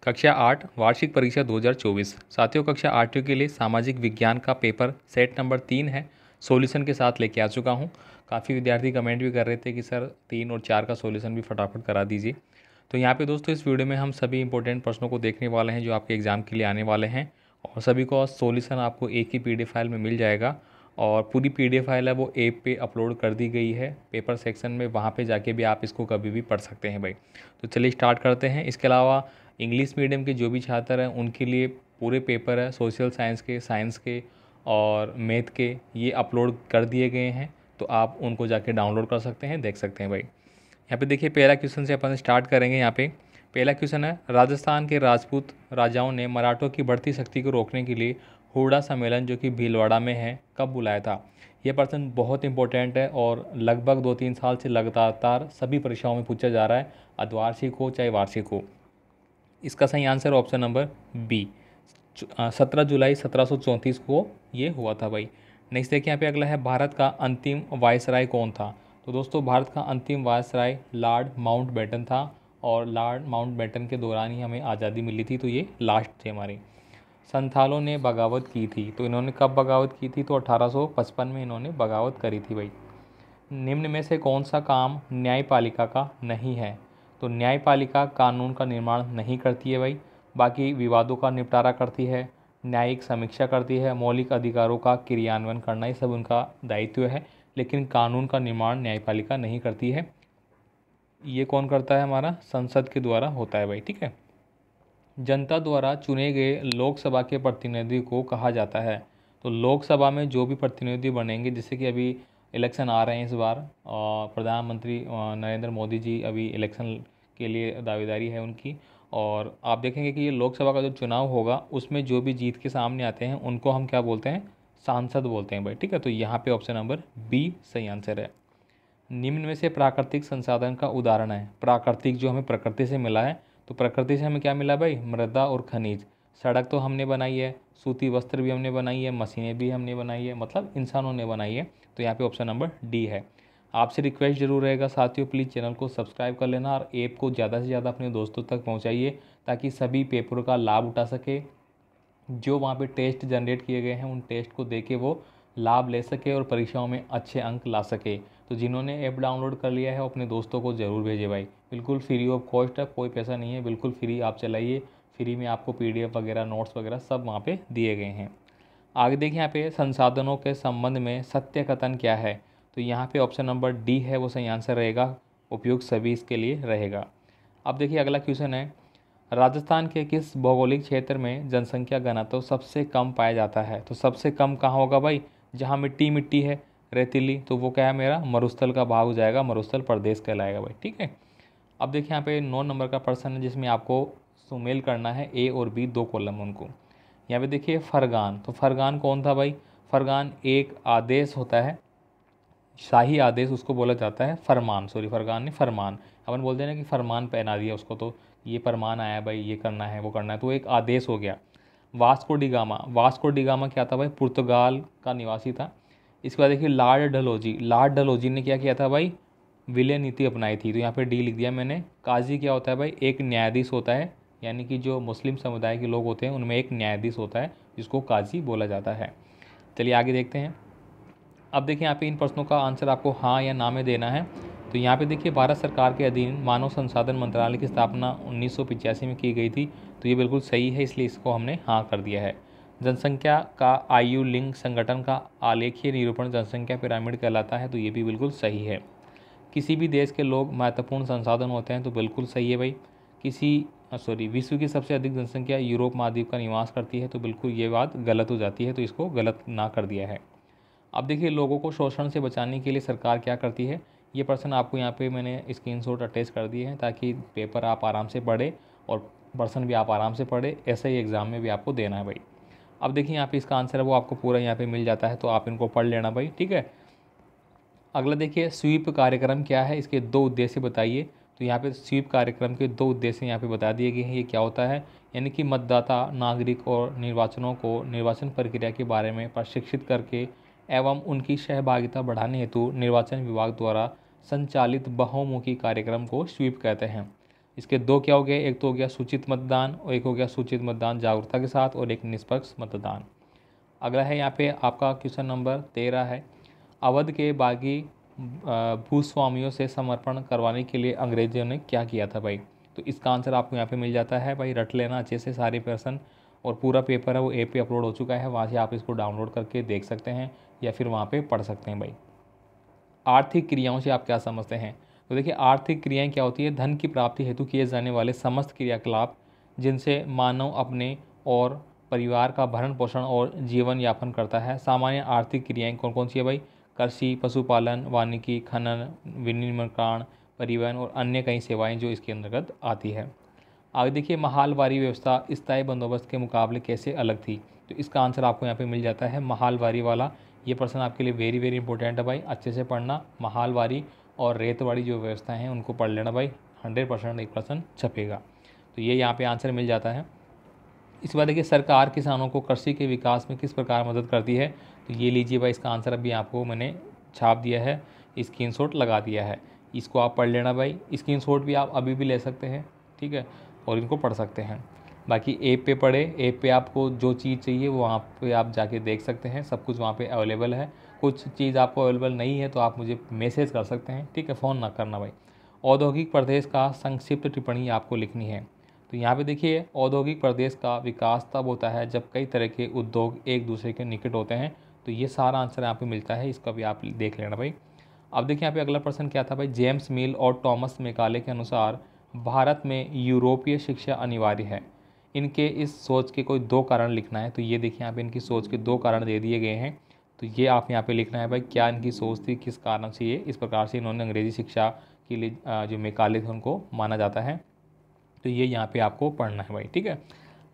कक्षा 8 वार्षिक परीक्षा 2024। साथियों, कक्षा 8वीं के लिए सामाजिक विज्ञान का पेपर सेट नंबर 3 है, सॉल्यूशन के साथ लेके आ चुका हूँ। काफ़ी विद्यार्थी कमेंट भी कर रहे थे कि सर 3 और 4 का सॉल्यूशन भी फटाफट करा दीजिए। तो यहाँ पे दोस्तों इस वीडियो में हम सभी इंपॉर्टेंट प्रश्नों को देखने वाले हैं जो आपके एग्ज़ाम के लिए आने वाले हैं, और सभी को सॉल्यूशन आपको एक ही PDF फाइल में मिल जाएगा। और पूरी PDF फाइल है वो ऐप पे अपलोड कर दी गई है पेपर सेक्शन में, वहाँ पे जाके भी आप इसको कभी भी पढ़ सकते हैं भाई। तो चलिए स्टार्ट करते हैं। इसके अलावा इंग्लिश मीडियम के जो भी छात्र हैं उनके लिए पूरे पेपर है सोशल साइंस के, साइंस के और मैथ के, ये अपलोड कर दिए गए हैं, तो आप उनको जाके डाउनलोड कर सकते हैं, देख सकते हैं भाई। यहाँ पे देखिए पहला क्वेश्चन से अपन स्टार्ट करेंगे। यहाँ पे पहला क्वेश्चन है, राजस्थान के राजपूत राजाओं ने मराठों की बढ़ती शक्ति को रोकने के लिए हुड़ा सम्मेलन जो कि भीलवाड़ा में है कब बुलाया था। यह प्रश्न बहुत इंपॉर्टेंट है और लगभग 2-3 साल से लगातार सभी परीक्षाओं में पूछा जा रहा है, अर्धवार्षिक हो चाहे वार्षिक हो। इसका सही आंसर ऑप्शन नंबर बी, 17 जुलाई 1734 को ये हुआ था भाई। नेक्स्ट देखिए यहाँ पे अगला है, भारत का अंतिम वायसराय कौन था। तो दोस्तों भारत का अंतिम वायसराय लॉर्ड माउंटबेटन था, और लॉर्ड माउंटबेटन के दौरान ही हमें आज़ादी मिली थी, तो ये लास्ट थे हमारे। संथालों ने बगावत की थी, तो इन्होंने कब बगावत की थी, तो 1855 में इन्होंने बगावत करी थी भाई। निम्न में से कौन सा काम न्यायपालिका का नहीं है। तो न्यायपालिका कानून का निर्माण नहीं करती है भाई, बाकी विवादों का निपटारा करती है, न्यायिक समीक्षा करती है, मौलिक अधिकारों का क्रियान्वयन करना, ये सब उनका दायित्व है, लेकिन कानून का निर्माण न्यायपालिका नहीं करती है। ये कौन करता है, हमारा संसद के द्वारा होता है भाई, ठीक है। जनता द्वारा चुने गए लोकसभा के प्रतिनिधि को कहा जाता है। तो लोकसभा में जो भी प्रतिनिधि बनेंगे, जैसे कि अभी इलेक्शन आ रहे हैं इस बार, और प्रधानमंत्री नरेंद्र मोदी जी अभी इलेक्शन के लिए दावेदारी है उनकी, और आप देखेंगे कि ये लोकसभा का जो चुनाव होगा उसमें जो भी जीत के सामने आते हैं उनको हम क्या बोलते हैं, सांसद बोलते हैं भाई, ठीक है। तो यहाँ पे ऑप्शन नंबर बी सही आंसर है। निम्न में से प्राकृतिक संसाधन का उदाहरण है। प्राकृतिक जो हमें प्रकृति से मिला है, तो प्रकृति से हमें क्या मिला भाई, मृदा और खनिज। सड़क तो हमने बनाई है, सूती वस्त्र भी हमने बनाई है, मशीनें भी हमने बनाई है, मतलब इंसानों ने बनाई है, तो यहाँ पे ऑप्शन नंबर डी है। आपसे रिक्वेस्ट जरूर रहेगा साथियों, प्लीज़ चैनल को सब्सक्राइब कर लेना और ऐप को ज़्यादा से ज़्यादा अपने दोस्तों तक पहुँचाइए ताकि सभी पेपरों का लाभ उठा सके। जो वहाँ पे टेस्ट जनरेट किए गए हैं उन टेस्ट को देके वो लाभ ले सके और परीक्षाओं में अच्छे अंक ला सके। तो जिन्होंने ऐप डाउनलोड कर लिया है वो अपने दोस्तों को ज़रूर भेजें भाई, बिल्कुल फ्री ऑफ कॉस्ट है, कोई पैसा नहीं है, बिल्कुल फ्री आप चलाइए। फ्री में आपको PDF वगैरह, नोट्स वगैरह सब वहाँ पे दिए गए हैं। आगे देखिए यहाँ पे संसाधनों के संबंध में सत्य कथन क्या है। तो यहाँ पे ऑप्शन नंबर डी है वो सही आंसर रहेगा, उपयुक्त सभी इसके लिए रहेगा। अब देखिए अगला क्वेश्चन है, राजस्थान के किस भौगोलिक क्षेत्र में जनसंख्या घनत्व सबसे कम पाया जाता है। तो सबसे कम कहाँ होगा भाई, जहाँ मिट्टी मिट्टी है रेतीली, तो वो क्या है मेरा मरुस्थल का भाग हो जाएगा, मरुस्थल प्रदेश कहलाएगा भाई, ठीक है। अब देखिए यहाँ पे 9 नंबर का प्रश्न है जिसमें आपको सुमेल करना है ए और बी, 2 कॉलम उनको। यहाँ पे देखिए फरगान, तो फरगान कौन था भाई, फरगान एक आदेश होता है, शाही आदेश उसको बोला जाता है, फरमान, सॉरी फरमान नहीं फरमान। अपन बोलते हैं ना कि फरमान पहना दिया उसको, तो ये फरमान आया भाई, ये करना है वो करना है, तो एक आदेश हो गया। वास्को डिगामा, वास्को डिगामा क्या था भाई, पुर्तगाल का निवासी था। इसके बाद देखिए लॉर्ड डलहौजी, लॉर्ड डलहौजी ने क्या किया था भाई, विलय नीति अपनाई थी, तो यहाँ पे डी लिख दिया मैंने। काजी क्या होता है भाई, एक न्यायाधीश होता है, यानी कि जो मुस्लिम समुदाय के लोग होते हैं उनमें एक न्यायाधीश होता है जिसको काजी बोला जाता है। चलिए आगे देखते हैं। अब देखिए यहाँ पे इन प्रश्नों का आंसर आपको हाँ या ना में देना है। तो यहाँ पे देखिए भारत सरकार के अधीन मानव संसाधन मंत्रालय की स्थापना 1985 में की गई थी, तो ये बिल्कुल सही है, इसलिए इसको हमने हाँ कर दिया है। जनसंख्या का आयु लिंग संगठन का आलेखीय निरूपण जनसंख्या पिरामिड कहलाता है, तो ये भी बिल्कुल सही है। किसी भी देश के लोग महत्वपूर्ण संसाधन होते हैं, तो बिल्कुल सही है भाई। विश्व की सबसे अधिक जनसंख्या यूरोप महाद्वीप का निवास करती है, तो बिल्कुल ये बात गलत हो जाती है, तो इसको गलत ना कर दिया है। अब देखिए लोगों को शोषण से बचाने के लिए सरकार क्या करती है, ये प्रश्न आपको यहाँ पे मैंने स्क्रीनशॉट अटैच कर दिए हैं ताकि पेपर आप आराम से पढ़े और प्रश्न भी आप आराम से पढ़े, ऐसे ही एग्ज़ाम में भी आपको देना है भाई। अब देखिए यहाँ पे इसका आंसर है वो आपको पूरा यहाँ पे मिल जाता है, तो आप इनको पढ़ लेना भाई, ठीक है। अगला देखिए स्वीप कार्यक्रम क्या है, इसके 2 उद्देश्य बताइए। तो यहाँ पे स्वीप कार्यक्रम के 2 उद्देश्य यहाँ पे बता दिए गए हैं, ये क्या होता है, यानी कि मतदाता, नागरिक और निर्वाचनों को निर्वाचन प्रक्रिया के बारे में प्रशिक्षित करके एवं उनकी सहभागिता बढ़ाने हेतु निर्वाचन विभाग द्वारा संचालित बहुमुखी कार्यक्रम को स्वीप कहते हैं। इसके दो क्या हो गए, एक तो हो गया सूचित मतदान और एक हो गया सूचित मतदान जागरूकता के साथ और एक निष्पक्ष मतदान। अगला है यहाँ पे आपका क्वेश्चन नंबर 13 है, अवध के बागी भूस्वामियों से समर्पण करवाने के लिए अंग्रेजों ने क्या किया था भाई। तो इसका आंसर आपको यहाँ पे मिल जाता है भाई, रट लेना अच्छे से सारे प्रश्न। और पूरा पेपर है वो ऐप पे अपलोड हो चुका है, वहाँ से आप इसको डाउनलोड करके देख सकते हैं या फिर वहाँ पे पढ़ सकते हैं भाई। आर्थिक क्रियाओं से आप क्या समझते हैं। तो देखिए आर्थिक क्रियाएं क्या होती है, धन की प्राप्ति हेतु किए जाने वाले समस्त क्रियाकलाप जिनसे मानव अपने और परिवार का भरण पोषण और जीवन यापन करता है। सामान्य आर्थिक क्रियाएं कौन कौन सी है भाई, कृषि, पशुपालन, वानिकी, खनन, विनिर्माण, परिवहन और अन्य कई सेवाएं जो इसके अंतर्गत आती है। आगे देखिए महालवारी व्यवस्था स्थायी बंदोबस्त के मुकाबले कैसे अलग थी। तो इसका आंसर आपको यहाँ पे मिल जाता है महालवारी वाला। ये प्रश्न आपके लिए वेरी वेरी इंपॉर्टेंट है भाई, अच्छे से पढ़ना। महालवारी और रेतवाड़ी जो व्यवस्था हैं उनको पढ़ लेना भाई, 100% एक प्रश्न छपेगा। तो ये यहाँ पे आंसर मिल जाता है। इसके बाद देखिए सरकार किसानों को कृषि के विकास में किस प्रकार मदद करती है। तो ये लीजिए भाई, इसका आंसर अभी आपको मैंने छाप दिया है, स्क्रीनशॉट लगा दिया है, इसको आप पढ़ लेना भाई। स्क्रीनशॉट भी आप अभी भी ले सकते हैं, ठीक है, और इनको पढ़ सकते हैं। बाकी ऐप पे पढ़े, ऐप पे आपको जो चीज़ चाहिए वो वहाँ पे आप जाके देख सकते हैं, सब कुछ वहाँ पे अवेलेबल है। कुछ चीज़ आपको अवेलेबल नहीं है तो आप मुझे मैसेज कर सकते हैं, ठीक है, फ़ोन ना करना भाई। औद्योगिक प्रदेश का संक्षिप्त टिप्पणी आपको लिखनी है। तो यहाँ पे देखिए औद्योगिक प्रदेश का विकास तब होता है जब कई तरह के उद्योग एक दूसरे के निकट होते हैं। तो ये सारा आंसर यहाँ पे मिलता है, इसका भी आप देख लेना भाई। अब देखिए यहाँ पे अगला प्रश्न क्या था भाई, जेम्स मिल और टॉमस मेकाले के अनुसार भारत में यूरोपीय शिक्षा अनिवार्य है, इनके इस सोच के कोई दो कारण लिखना है। तो ये देखिए यहाँ पे इनकी सोच के दो कारण दे दिए गए हैं। तो ये आप यहाँ पे लिखना है भाई, क्या इनकी सोच थी, किस कारण से ये इस प्रकार से इन्होंने अंग्रेजी शिक्षा के लिए जो मेकाले थे उनको माना जाता है। तो ये यहाँ पे आपको पढ़ना है भाई, ठीक है।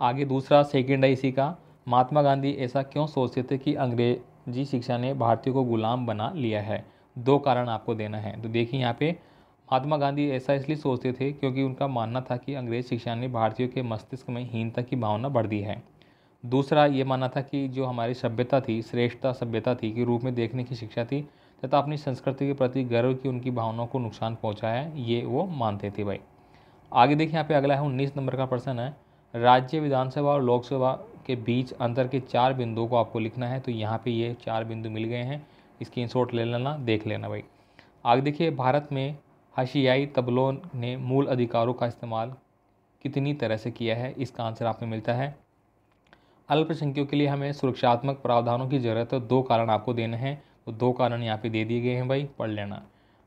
आगे दूसरा सेकंड है इसी का, महात्मा गांधी ऐसा क्यों सोचते थे कि अंग्रेजी शिक्षा ने भारतीयों को गुलाम बना लिया है। दो कारण आपको देना है। तो देखिए यहाँ पे महात्मा गांधी ऐसा इसलिए सोचते थे क्योंकि उनका मानना था कि अंग्रेज शिक्षा ने भारतीयों के मस्तिष्क में हीनता की भावना बढ़ दी है। दूसरा ये मानना था कि जो हमारी सभ्यता थी, श्रेष्ठता सभ्यता थी के रूप में देखने की शिक्षा थी तथा अपनी संस्कृति के प्रति गर्व की उनकी भावनाओं को नुकसान पहुंचा है, ये वो मानते थे भाई। आगे देखिए यहाँ पे अगला है 19 नंबर का प्रश्न है, राज्य विधानसभा और लोकसभा के बीच अंतर के 4 बिंदुओं को आपको लिखना है। तो यहाँ पे ये 4 बिंदु मिल गए हैं, स्क्रीनशॉट ले लेना, देख लेना भाई। आगे देखिए भारत में हशियाई तबलों ने मूल अधिकारों का इस्तेमाल कितनी तरह से किया है। इसका आंसर आप में मिलता है, अल्पसंख्यकों के लिए हमें सुरक्षात्मक प्रावधानों की ज़रूरत है। दो कारण आपको देने हैं, तो दो कारण यहाँ पे दे दिए गए हैं भाई, पढ़ लेना।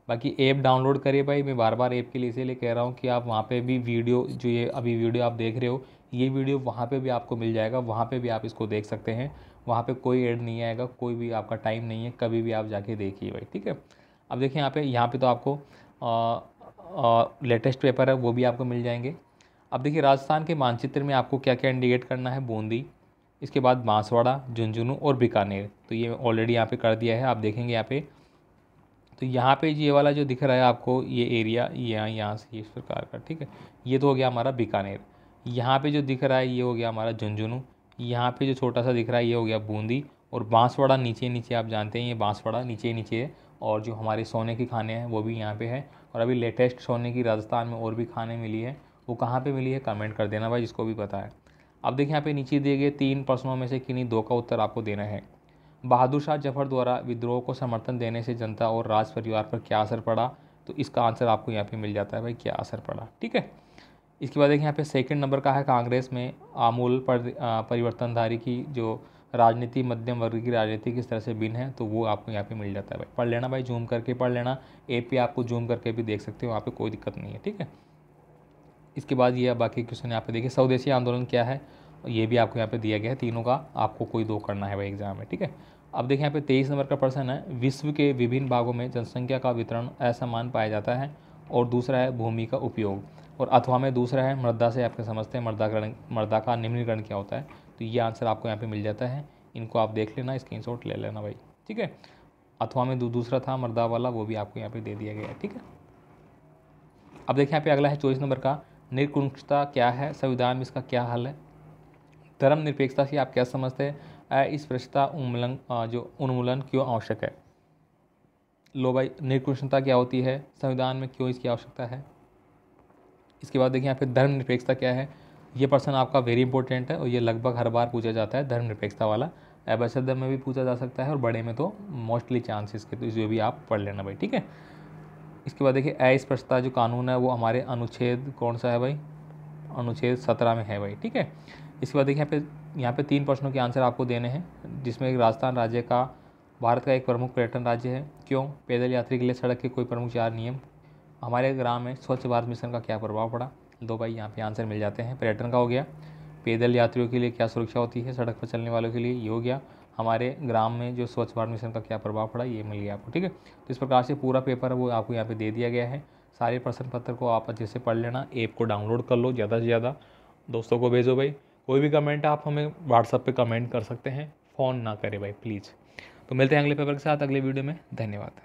बाकी ऐप डाउनलोड करिए भाई, मैं बार बार ऐप के लिए इसीलिए कह रहा हूँ कि आप वहाँ पे भी वीडियो, जो ये अभी वीडियो आप देख रहे हो, ये वीडियो वहाँ पे भी आपको मिल जाएगा, वहाँ पे भी आप इसको देख सकते हैं। वहाँ पे कोई ऐड नहीं आएगा, कोई भी आपका टाइम नहीं है, कभी भी आप जाके देखिए भाई, ठीक है। अब देखिए यहाँ पे तो आपको लेटेस्ट पेपर है वो भी आपको मिल जाएंगे। अब देखिए राजस्थान के मानचित्र में आपको क्या क्या इंडिकेट करना है, बूंदी, इसके बाद बांसवाड़ा, झुंझुनू और बीकानेर। तो ये ऑलरेडी यहाँ पे कर दिया है, आप देखेंगे यहाँ पे। तो यहाँ पे ये वाला जो दिख रहा है आपको, ये एरिया यहाँ से इस प्रकार का, ठीक है, ये तो हो गया हमारा बीकानेर। यहाँ पे जो दिख रहा है ये हो गया हमारा झुंझुनू। यहाँ पे जो छोटा सा दिख रहा है ये हो गया बूंदी। और बांसवाड़ा नीचे नीचे, आप जानते हैं ये बांसवाड़ा नीचे नीचे है। और जो हमारे सोने के खाने हैं वो भी यहाँ पे है। और अभी लेटेस्ट सोने की राजस्थान में और भी खाने मिली है, वो कहाँ पर मिली है कमेंट कर देना भाई जिसको भी पता है। अब देखिए यहाँ पे नीचे दिए गए 3 प्रश्नों में से किन्हीं 2 का उत्तर आपको देना है। बहादुर शाह जफर द्वारा विद्रोह को समर्थन देने से जनता और राज परिवार पर क्या असर पड़ा। तो इसका आंसर आपको यहाँ पे मिल जाता है भाई, क्या असर पड़ा, ठीक है। इसके बाद देखिए यहाँ पे सेकंड नंबर का है, कांग्रेस में आमूल परिवर्तनधारी की जो राजनीति मध्यम वर्ग की राजनीति किस तरह से भिन्न है। तो वो आपको यहाँ पे मिल जाता है भाई, पढ़ लेना भाई, जूम करके पढ़ लेना। ऐप पे आपको जूम करके भी देख सकते हो, वहाँ पे कोई दिक्कत नहीं है, ठीक है। इसके बाद ये बाकी क्वेश्चन यहाँ पे देखिए, स्वदेशी आंदोलन क्या है, ये भी आपको यहाँ पे दिया गया है। तीनों का आपको कोई 2 करना है भाई एग्जाम में, ठीक है। अब देखिए यहाँ पे 23 नंबर का प्रश्न है, विश्व के विभिन्न भागों में जनसंख्या का वितरण असमान पाया जाता है। और दूसरा है भूमि का उपयोग। और अथवा में दूसरा है मृदा से आपके समझते हैं मृदा का निम्नीकरण क्या होता है। तो ये आंसर आपको यहाँ पे मिल जाता है, इनको आप देख लेना, स्क्रीनशॉट ले लेना भाई, ठीक है। अथवा में दूसरा था मृदा वाला, वो भी आपको यहाँ पे दे दिया गया है, ठीक है। अब देखिए यहाँ पे अगला है 24 नंबर का, निरंकुशता क्या है, संविधान में इसका क्या हल है। धर्मनिरपेक्षता से आप क्या समझते हैं, इस भ्रष्टता उन्मूलन क्यों आवश्यक है। लो भाई, निरंकुशता क्या होती है, संविधान में क्यों इसकी आवश्यकता है, इसके बाद देखिए यहाँ पे धर्मनिरपेक्षता क्या है। ये पर्सन आपका वेरी इंपॉर्टेंट है और ये लगभग हर बार पूछा जाता है धर्मनिरपेक्षता वाला। एम्बेसडर में भी पूछा जा सकता है और बड़े में तो मोस्टली चांसेस के, तो जो भी आप पढ़ लेना भाई, ठीक है। इसके बाद देखिए अस्पृश्यता जो कानून है वो हमारे अनुच्छेद कौन सा है भाई, अनुच्छेद 17 में है भाई, ठीक है। इसके बाद देखिए यहाँ पे 3 प्रश्नों के आंसर आपको देने हैं, जिसमें एक राजस्थान राज्य का भारत का एक प्रमुख पर्यटन राज्य है, क्यों, पैदल यात्री के लिए सड़क के कोई प्रमुख 4 नियम, हमारे ग्राम में स्वच्छ भारत मिशन का क्या प्रभाव पड़ा। दो भाई यहाँ पे आंसर मिल जाते हैं। पर्यटन का हो गया, पैदल यात्रियों के लिए क्या सुरक्षा होती है सड़क पर चलने वालों के लिए, ये हो गया। हमारे ग्राम में जो स्वच्छ भारत मिशन का क्या प्रभाव पड़ा, ये मिल गया आपको, ठीक है। तो इस प्रकार से पूरा पेपर है वो आपको यहाँ पे दे दिया गया है। सारे प्रश्न पत्र को आप अच्छे से पढ़ लेना, ऐप को डाउनलोड कर लो, ज़्यादा से ज़्यादा दोस्तों को भेजो भाई। कोई भी कमेंट आप हमें व्हाट्सअप पे कमेंट कर सकते हैं, फ़ोन ना करें भाई प्लीज़। तो मिलते हैं अगले पेपर के साथ अगले वीडियो में, धन्यवाद।